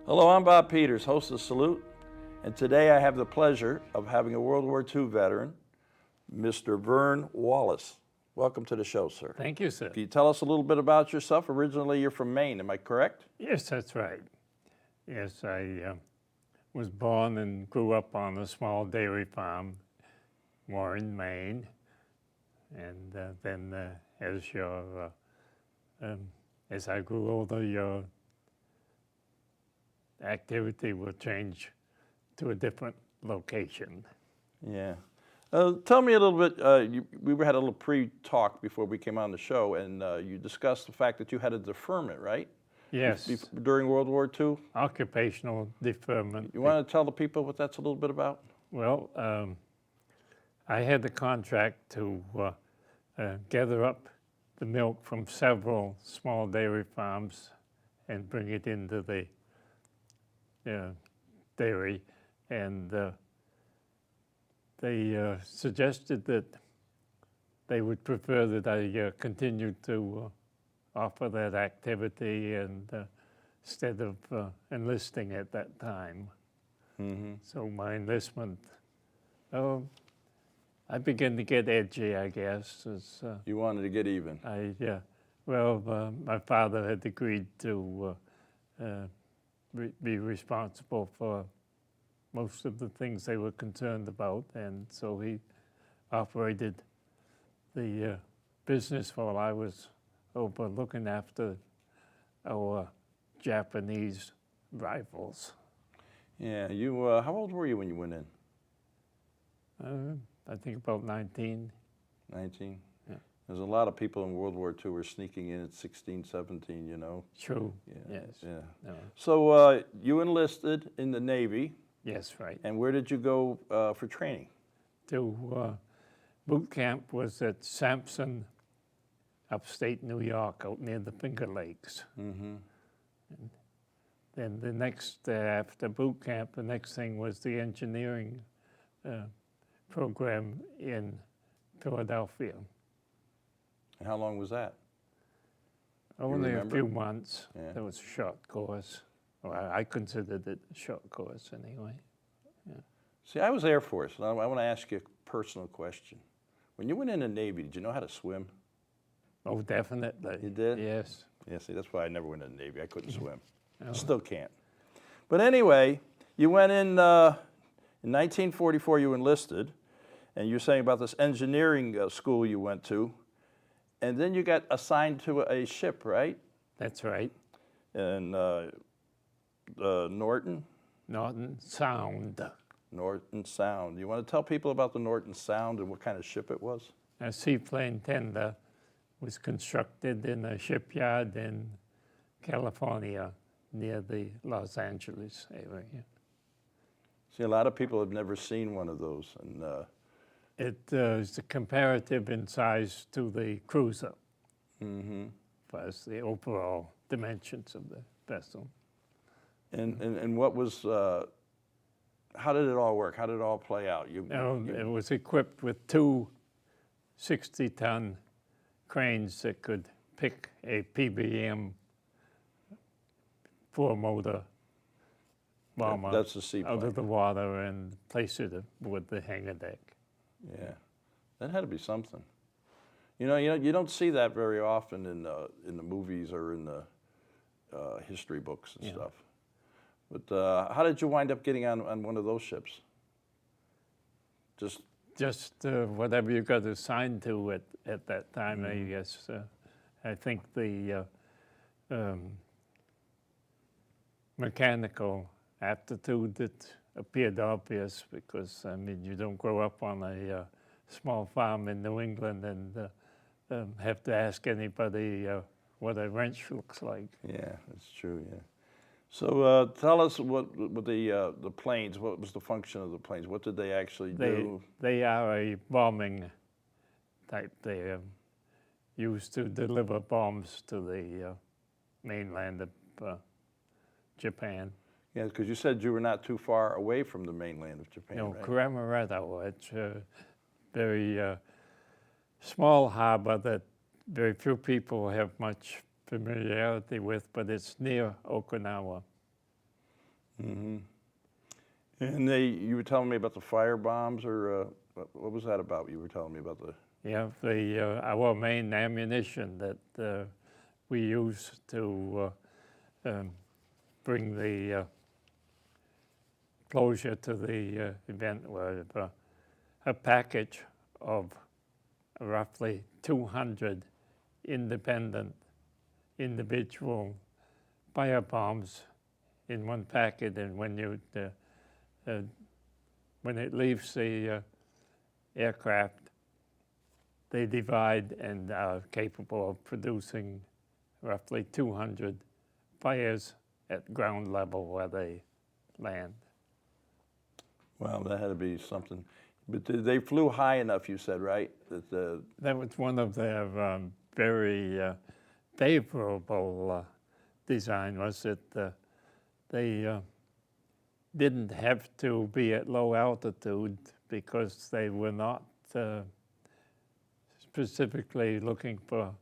Hello, I'm Bob Peters, host of Salute, and today I have the pleasure of having a World War II veteran, Mr. Vern Wallace. Welcome to the show, sir. Thank you, sir. Can you tell us a little bit about yourself? Originally, you're from Maine, am I correct? Yes, that's right. Yes, I was born and grew up on a small dairy farm, Warren, Maine, and then as I grew older, your activity will change to a different location. Yeah. Tell me a little bit, we had a little pre-talk before we came on the show, and you discussed the fact that you had a deferment, right? Yes. During World War II? Occupational deferment. You want to tell the people what that's a little bit about? Well, I had the contract to gather up the milk from several small dairy farms and bring it into the dairy, and they suggested that they would prefer that I continue to offer that activity and instead of enlisting at that time. Mm-hmm. So my enlistment, I began to get edgy, I guess. As, You wanted to get even. My father had agreed to be responsible for most of the things they were concerned about, and so he operated the business while I was over looking after our Japanese rivals. Yeah, how old were you when you went in? I think about 19. 19? Yeah. There's a lot of people in World War II who were sneaking in at 16, 17, you know? True. Yeah, Yes. yeah. No. So you enlisted in the Navy. Yes, right. And where did you go for training? To boot camp was at Sampson, upstate New York, out near the Finger Lakes. Mm-hmm. And then the next, after boot camp, the next thing was the engineering program in Philadelphia. And how long was that? Only a few months. Yeah. That was a short course. Well, I considered it a short course anyway. Yeah. See, I was Air Force, and I want to ask you a personal question. When you went in the Navy, did you know how to swim? Oh, definitely. You did? Yes. Yeah, see, that's why I never went in the Navy. I couldn't swim. Oh. Still can't. But anyway, you went in 1944, you enlisted, and you're saying about this engineering school you went to, and then you got assigned to a ship, right? That's right. And Norton? Norton Sound. Norton Sound. You want to tell people about the Norton Sound and what kind of ship it was? A seaplane tender was constructed in a shipyard in California near the Los Angeles area. See, a lot of people have never seen one of those. And it is a comparative in size to the cruiser, as the overall dimensions of the vessel. And what was, how did it all work? How did it all play out? It was equipped with two 60-ton cranes that could pick a PBM four-motor bomber That's the seaplane. out of the water and place it with the hangar deck. Yeah, that had to be something. You know, you don't see that very often in the movies or in the history books and stuff. But how did you wind up getting on one of those ships? Just whatever you got assigned to at that time, I guess. I think the mechanical aptitude that appeared obvious because, I mean, you don't grow up on a small farm in New England and have to ask anybody what a wrench looks like. Yeah, that's true, yeah. So tell us what the planes, what was the function of the planes? What did they actually do? They are a bombing type. They are used to deliver bombs to the mainland of Japan. Yeah, because you said you were not too far away from the mainland of Japan, No, right? Kuremoreto. It's a very small harbor that very few people have much familiarity with, but it's near Okinawa. Mm-hmm. And you were telling me about the fire bombs, or what was that about? You were telling me about the. Yeah, our main ammunition that we use to bring the closure to the event was a package of roughly 200 independent, individual fire bombs in one packet, and when it leaves the aircraft, they divide and are capable of producing roughly 200 fires at ground level where they land. Well, that had to be something. But they flew high enough, you said, right? That was one of their very favorable design, was that they didn't have to be at low altitude because they were not specifically looking for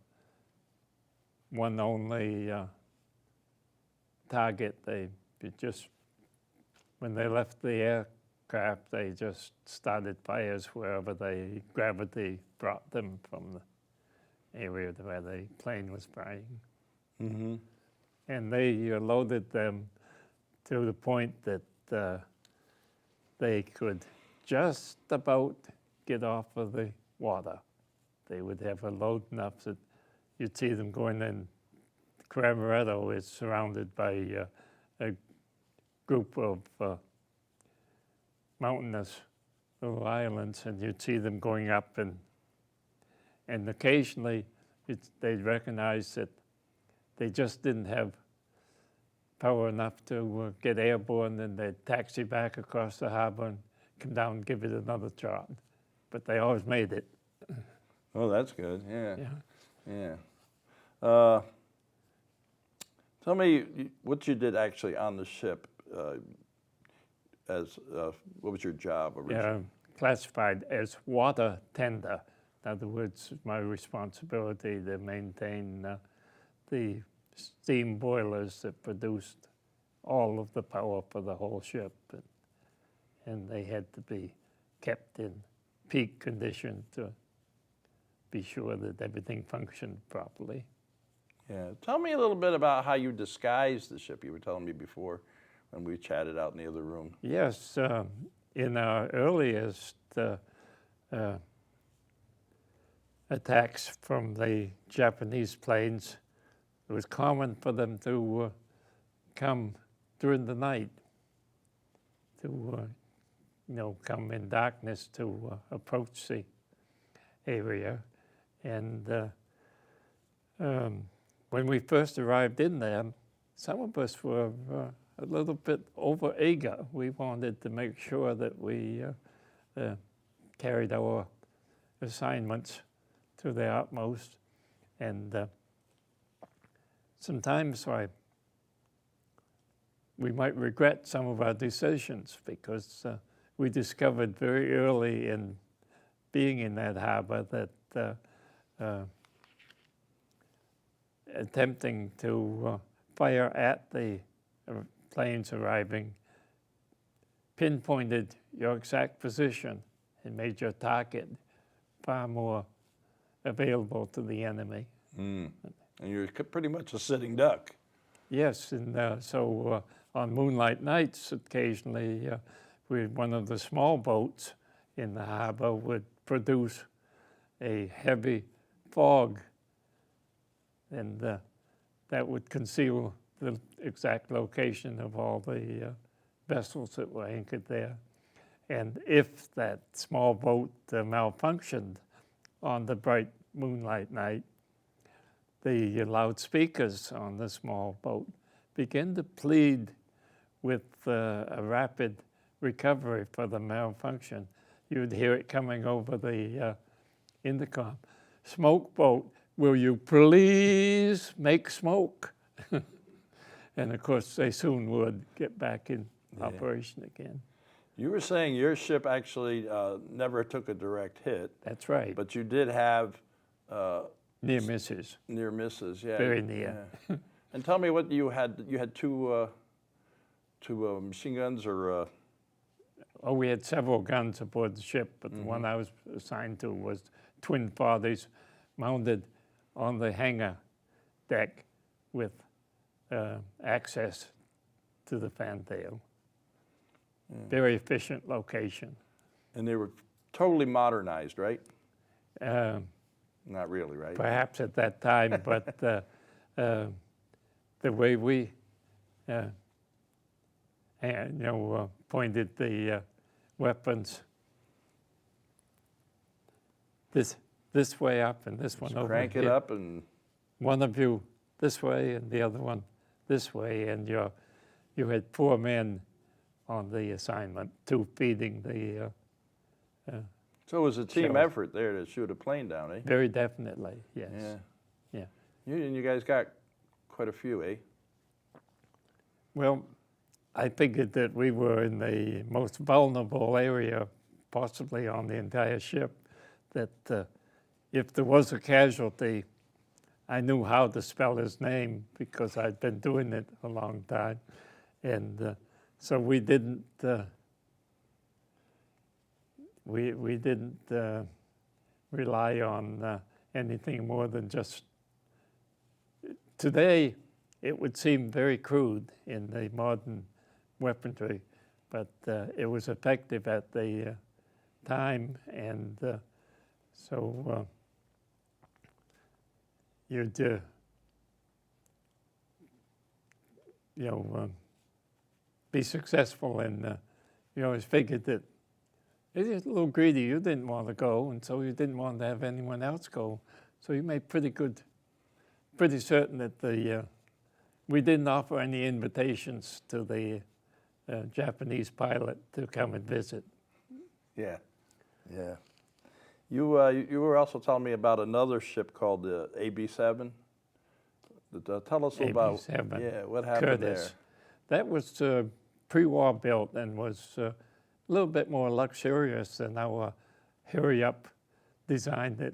one only target. When they left the aircraft, they just started fires wherever gravity brought them from the area where the plane was flying. Mm-hmm. And they loaded them to the point that they could just about get off of the water. They would have a load enough that you'd see them going in. Camaretto is surrounded by a group of mountainous little islands, and you'd see them going up, and occasionally they'd recognize that they just didn't have power enough to get airborne, and they'd taxi back across the harbor and come down and give it another shot. But they always made it. Oh, that's good. Yeah. Yeah. Yeah. Tell me what you did actually on the ship. What was your job originally? Yeah, classified as water tender. In other words, my responsibility to maintain the steam boilers that produced all of the power for the whole ship, and they had to be kept in peak condition to be sure that everything functioned properly. Yeah. Tell me a little bit about how you disguised the ship. You were telling me before when we chatted out in the other room. Yes, in our earliest attacks from the Japanese planes, it was common for them to come during the night, to come in darkness to approach the area. And when we first arrived in there, some of us were a little bit over eager. We wanted to make sure that we carried our assignments to the utmost. And sometimes we might regret some of our decisions, because we discovered very early in being in that harbor that attempting to fire at the planes arriving pinpointed your exact position and made your target far more available to the enemy. Mm. And you're pretty much a sitting duck. Yes, and so on moonlight nights, occasionally one of the small boats in the harbor would produce a heavy fog, and that would conceal the exact location of all the vessels that were anchored there. And if that small boat malfunctioned on the bright moonlight night, the loudspeakers on the small boat began to plead with a rapid recovery for the malfunction. You'd hear it coming over the intercom. "Smoke boat, will you please make smoke?" And of course, they soon would get back in operation again. You were saying your ship actually never took a direct hit. That's right. But you did have near misses. Near misses, yeah. Very near. Yeah. And tell me what you had. You had two Two machine guns or? Oh, we had several guns aboard the ship, but the one I was assigned to was twin fathers mounted on the hangar deck with access to the fantail. Very efficient location. And they were totally modernized, right? Not really, right? Perhaps at that time, but the way we pointed the weapons this way up and this one Just over crank here. it up and One of you this way and the other one this way, and you had 4 men on the assignment, 2 feeding the. so it was a team Sure. effort there to shoot a plane down, eh? Very definitely, yes. Yeah. Yeah. You guys got quite a few, eh? Well, I figured that we were in the most vulnerable area possibly on the entire ship, that if there was a casualty, I knew how to spell his name because I'd been doing it a long time. And so we didn't rely on anything more than just. Today, it would seem very crude in the modern weaponry, but it was effective at the time, and so you'd be successful, and you always figured that it's a little greedy. You didn't want to go, and so you didn't want to have anyone else go. So you made pretty certain that we didn't offer any invitations to the Japanese pilot to come and visit. Yeah. You were also telling me about another ship called the AB-7. Tell us about. AB-7. Yeah, what happened Curtis. That was pre-war built and was a little bit more luxurious than our hurry-up design that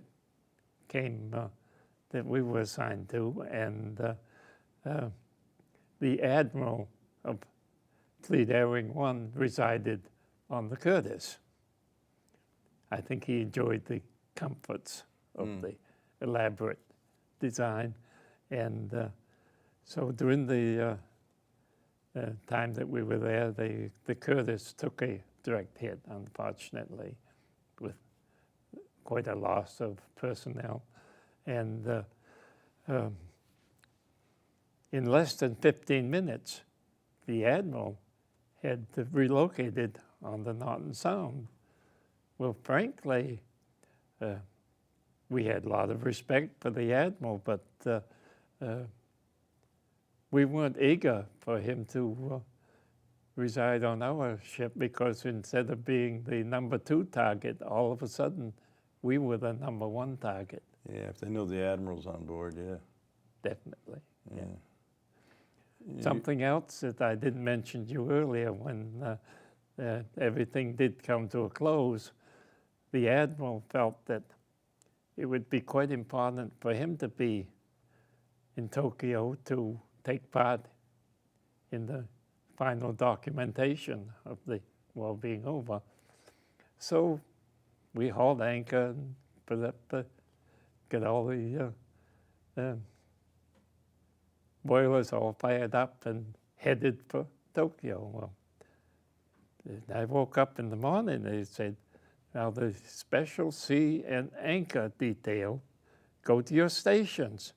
came that we were assigned to, and the admiral of Fleet Airwing 1 resided on the Curtis. I think he enjoyed the comforts of the elaborate design, and so during the time that we were there, the Curtis took a direct hit, unfortunately, with quite a loss of personnel. And in less than 15 minutes, the admiral had relocated on the Norton Sound. Well, frankly, we had a lot of respect for the admiral, but we weren't eager for him to reside on our ship, because instead of being the number 2 target, all of a sudden we were the number 1 target. Yeah, if they know the admiral's on board, yeah. Definitely. Yeah. Something else that I didn't mention to you earlier, when everything did come to a close, the admiral felt that it would be quite important for him to be in Tokyo to take part in the final documentation of the war being over. So we hauled anchor and put up get all the boilers all fired up and headed for Tokyo. Well, I woke up in the morning, they said, now the special sea and anchor detail, go to your stations.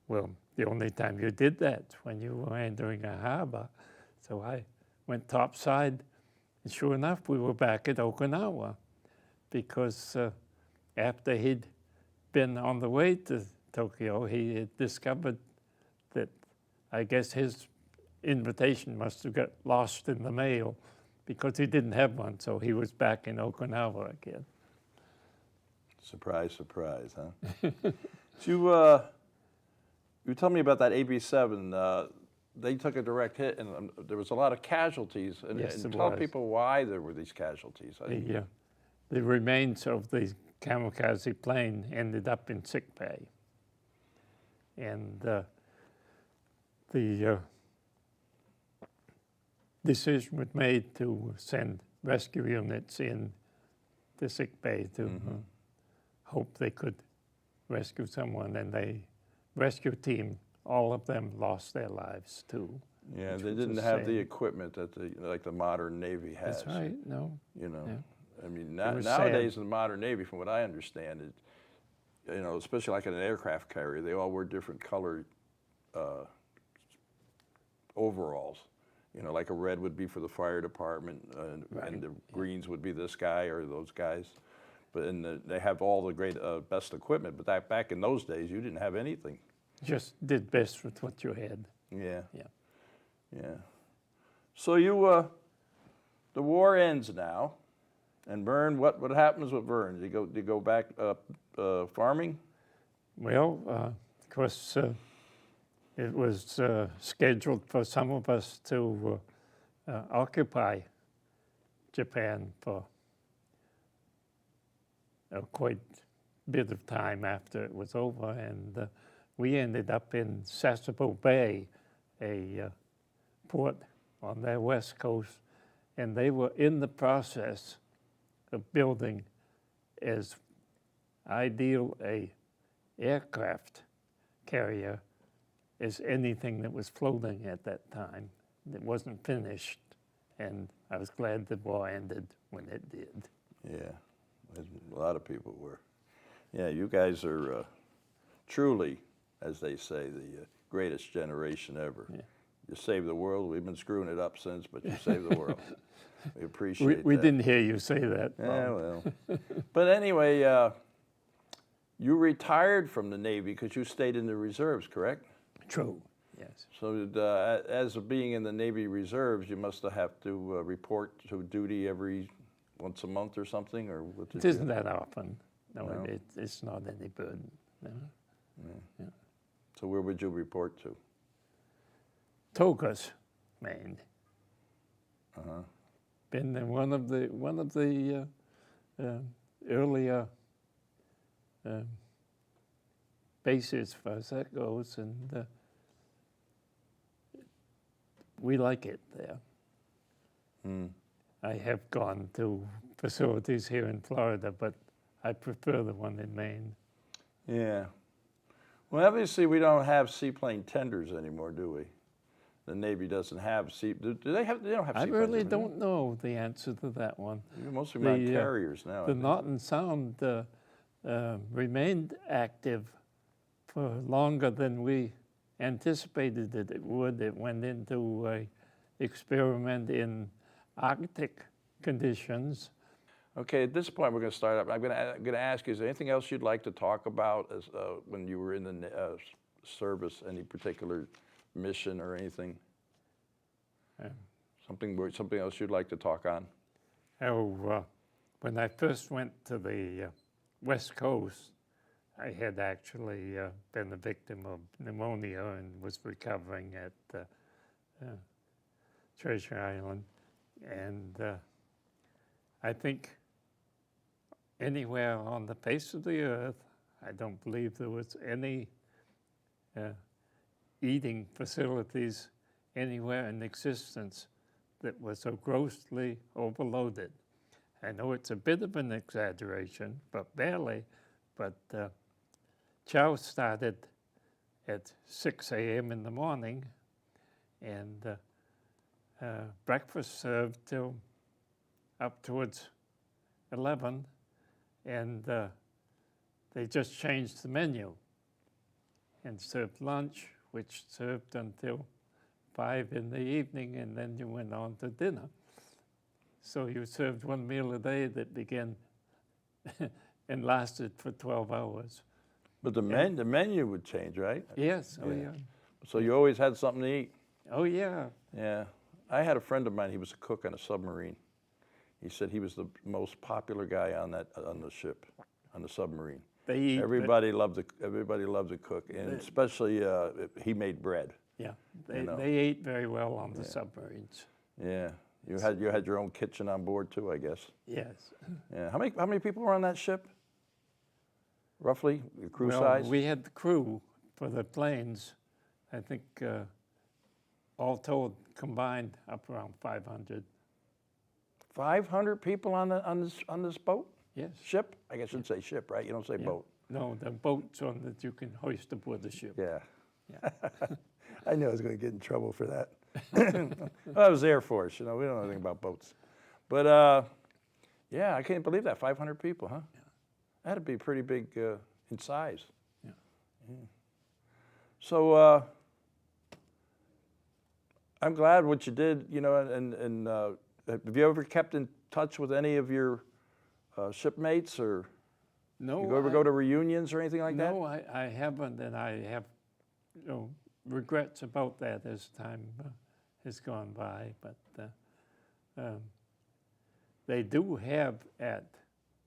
Well, the only time you did that when you were entering a harbor. So I went topside, and sure enough, we were back at Okinawa, because after he'd been on the way to Tokyo, he had discovered that I guess his invitation must have got lost in the mail, because he didn't have one, so he was back in Okinawa again. Surprise, surprise, huh? You told me about that AB-7. They took a direct hit, and there was a lot of casualties. And, Yes, and there tell was. people why there were these casualties. The remains of the kamikaze plane ended up in sickbay. And the decision was made to send rescue units in the sick bay to hope they could rescue someone, and the rescue team, all of them lost their lives too. Yeah, they didn't have the equipment that like the modern Navy has. That's right. No. You know, Yeah. I mean, was nowadays sad. in the modern Navy, from what I understand, it, especially like in an aircraft carrier, they all wear different colored overalls. Like a red would be for the fire department, and the greens would be this guy or those guys. But they have all the great best equipment. But back in those days, you didn't have anything. Just did best with what you had. Yeah. Yeah. Yeah. So the war ends now, and Vern, what happens with Vern? Did you go back farming? Well, of course, it was scheduled for some of us to occupy Japan for quite a bit of time after it was over, and we ended up in Sasebo Bay, a port on their west coast, and they were in the process of building as ideal a aircraft carrier as anything that was floating at that time. It wasn't finished, and I was glad the war ended when it did. Yeah, a lot of people were. Yeah, you guys are truly, as they say, the greatest generation ever. Yeah. You saved the world. We've been screwing it up since, but you saved the world. We appreciate that. We didn't hear you say that. Yeah, well. But anyway, you retired from the Navy because you stayed in the reserves, correct? True, yes. So as of being in the Navy reserves, you must have to report to duty once a month or something? Or what it isn't that often. No, no? It's not any burden. No. Yeah. So where would you report to? Togas, Maine. Been in one of the earlier bases as far as that goes, and we like it there. I have gone to facilities here in Florida, but I prefer the one in Maine. Yeah. Well, obviously we don't have seaplane tenders anymore, do we? The Navy doesn't have do they have? They don't have. I really don't know the answer to that one. Mostly mine carriers now. The Norton Sound remained active for longer than we anticipated that it would. It went into an experiment in Arctic conditions. Okay, at this point we're going to start up. I'm going to ask you: is there anything else you'd like to talk about as when you were in the service? Any particular mission or anything? Something else you'd like to talk on? When I first went to the West Coast, I had actually been a victim of pneumonia and was recovering at Treasure Island. And I think anywhere on the face of the earth, I don't believe there was any eating facilities anywhere in existence that were so grossly overloaded. I know it's a bit of an exaggeration, but barely. But chow started at 6 a.m. in the morning, and breakfast served till up towards 11, and they just changed the menu and served lunch, which served until 5 in the evening, and then you went on to dinner. So you served one meal a day that began and lasted for 12 hours. But the menu would change, right? Yes, oh yeah. So you always had something to eat? Oh yeah. Yeah. I had a friend of mine, he was a cook on a submarine. He said he was the most popular guy on the ship, on the submarine. They eat, everybody loved to cook, and especially he made bread. Yeah, they ate very well on the submarines. Yeah, you had your own kitchen on board too, I guess. Yes. Yeah. How many people were on that ship? Roughly, the crew well, size? We had the crew for the planes. I think all told, combined, up around 500. 500 people on this boat? Yes. Ship? I guess I should say ship, right? You don't say Yeah. boat. No, the boats on that you can hoist aboard the ship. Yeah. Yeah. I knew I was going to get in trouble for that. Well, I was Air Force, we don't know anything about boats. But yeah, I can't believe that, 500 people, huh? Yeah. That'd be pretty big in size. Yeah. Yeah. So I'm glad what you did, and have you ever kept in touch with any of your shipmates, or No, you ever go to reunions or anything like that? no, I haven't, and I have regrets about that as time has gone by. But they do have at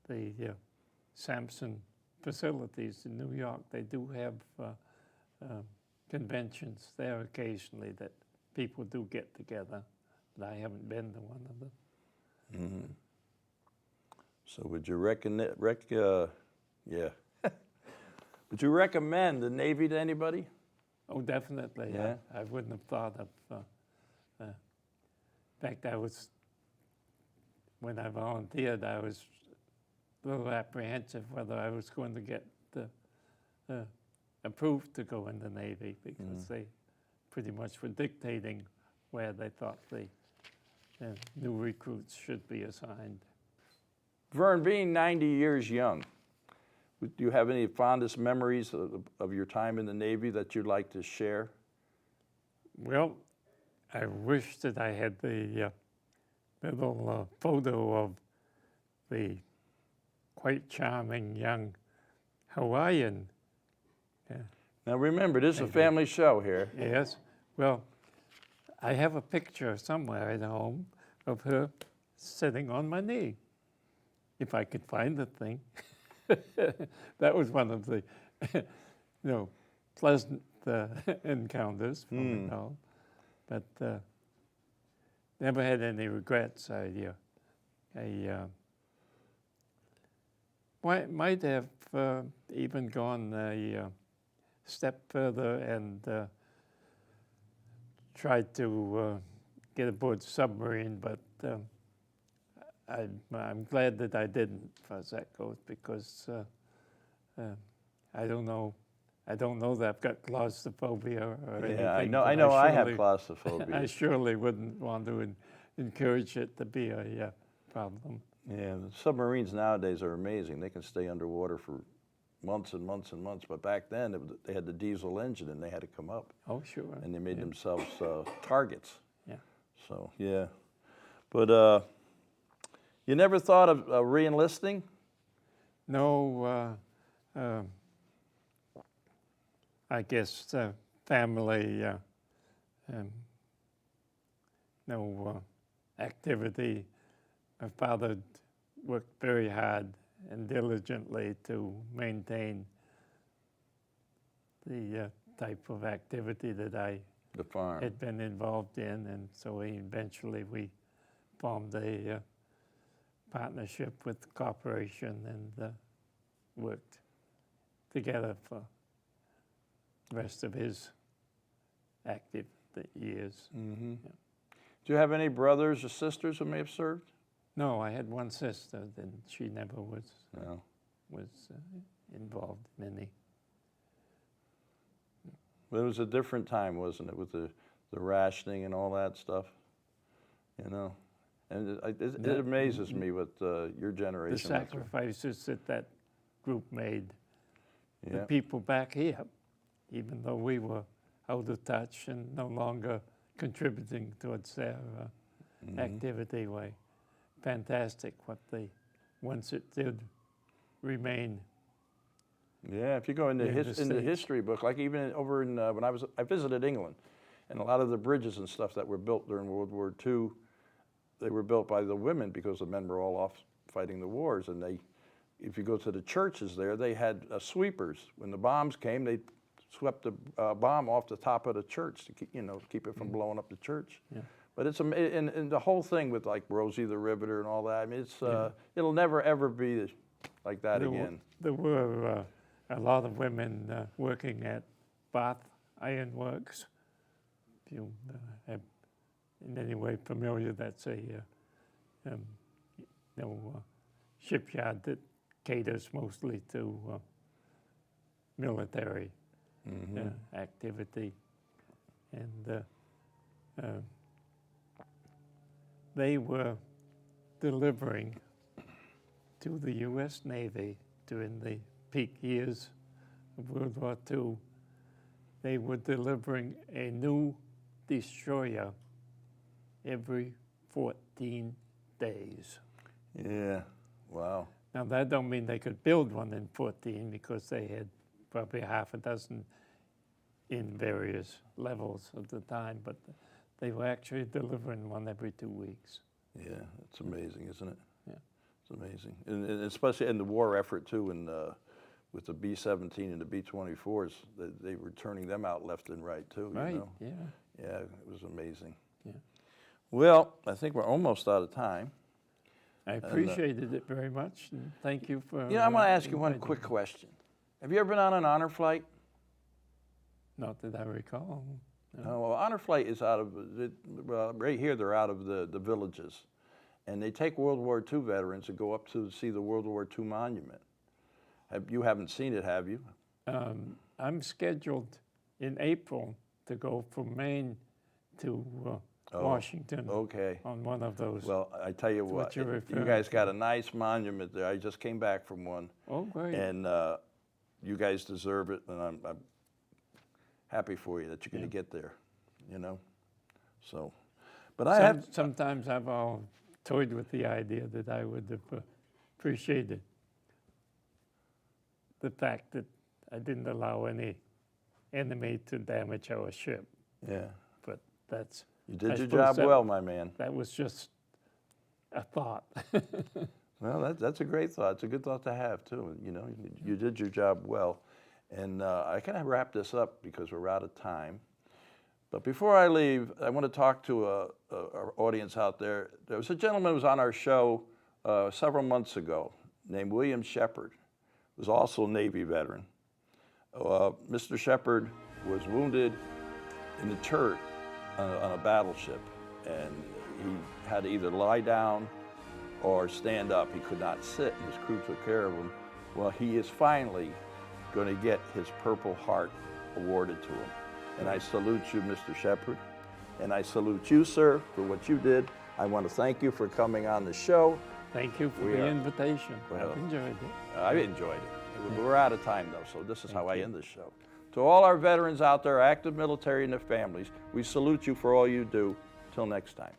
the Sampson facilities in New York, they do have conventions there occasionally that people do get together, but I haven't been to one of them. Mm-hmm. So would you would you recommend the Navy to anybody? Oh, definitely. Yeah. I wouldn't have thought of. In fact, when I volunteered, I was a little apprehensive whether I was going to get approved to go in the Navy, because they pretty much were dictating where they thought the new recruits should be assigned. Vern, being 90 years young, do you have any fondest memories of your time in the Navy that you'd like to share? Well, I wish that I had the little photo of the quite charming young Hawaiian. Now remember, this is a family show here. Yes. Well, I have a picture somewhere at home of her sitting on my knee, if I could find the thing. That was one of the, pleasant encounters for me now. But never had any regrets. I might have even gone a step further and tried to get aboard submarine, but I'm glad that I didn't, as far as that goes, because I don't know that I've got claustrophobia or anything. Yeah, I know I have claustrophobia. I surely wouldn't want to encourage it to be a problem. Yeah, the submarines nowadays are amazing. They can stay underwater for months and months and months. But back then, they had the diesel engine and they had to come up. Oh, sure. And they made themselves targets. Yeah. So, yeah. But you never thought of re-enlisting? No, I guess family, no activity. My father worked very hard and diligently to maintain the type of activity that I The farm. had been involved in, and so eventually we formed a partnership with the corporation and worked together for the rest of his active years. Mm-hmm. Yeah. Do you have any brothers or sisters who may have served? No, I had one sister, and she never was No. involved in any. But it was a different time, wasn't it, with the rationing and all that stuff, And it amazes me what your generation. The sacrifices that group made. Yeah. The people back here, even though we were out of touch and no longer contributing towards their activity, way. Fantastic what once it did remain. Yeah, if you go into in the history book, like even over in when I visited England, and a lot of the bridges and stuff that were built during World War II, they were built by the women because the men were all off fighting the wars. And if you go to the churches there, they had sweepers. When the bombs came, they swept the bomb off the top of the church to keep it from blowing up the church. Yeah. But it's and the whole thing with like Rosie the Riveter and all that. I mean, it's it'll never ever be like that again. There were a lot of women working at Bath Iron Works if you have in any way familiar, that's a shipyard that caters mostly to military activity. And they were delivering to the U.S. Navy during the peak years of World War II. They were delivering a new destroyer every 14 days. Yeah, wow. Now that don't mean they could build one in 14 because they had probably half a dozen in various levels of the time, but they were actually delivering one every 2 weeks. Yeah, it's amazing, isn't it? Yeah. It's amazing. And especially in the war effort too, and with the B-17 and the B-24s, they were turning them out left and right too. Right, You know? yeah. Yeah, it was amazing. Yeah. Well, I think we're almost out of time. I appreciated it very much, and thank you for... You know, I want to ask you one inviting quick me. question. Have you ever been on an honor flight? Not that I recall. No, well, honor flight is out of, well, right here they're out of the villages. And they take World War II veterans and go up to see the World War II monument. You haven't seen it, have you? I'm scheduled in April to go from Maine to Washington Okay. on one of those. Well, I tell you what, you're you referring guys got a nice monument there. I just came back from one. Oh, great. And you guys deserve it, and I'm happy for you that you're going to get there, you know? So, but I have... Sometimes I've all toyed with the idea that I would have appreciated the fact that I didn't allow any enemy to damage our ship. Yeah. But that's... You did I your suppose job well, my man. That was just a thought. Well, that's a great thought. It's a good thought to have, too. You know, you did your job well. And I kind of wrap this up because we're out of time. But before I leave, I want to talk to our audience out there. There was a gentleman who was on our show several months ago named William Shepard. He was also a Navy veteran. Mr. Shepard was wounded in the turret on a battleship, and he had to either lie down or stand up. He could not sit, and his crew took care of him. Well, he is finally going to get his Purple Heart awarded to him. And I salute you, Mr. Shepard, and I salute you, sir, for what you did. I want to thank you for coming on the show. Thank you for the invitation. Well, I've enjoyed it. I enjoyed it. We're out of time, though, so this is how I end this show. To all our veterans out there, active military and their families, we salute you for all you do. Till next time.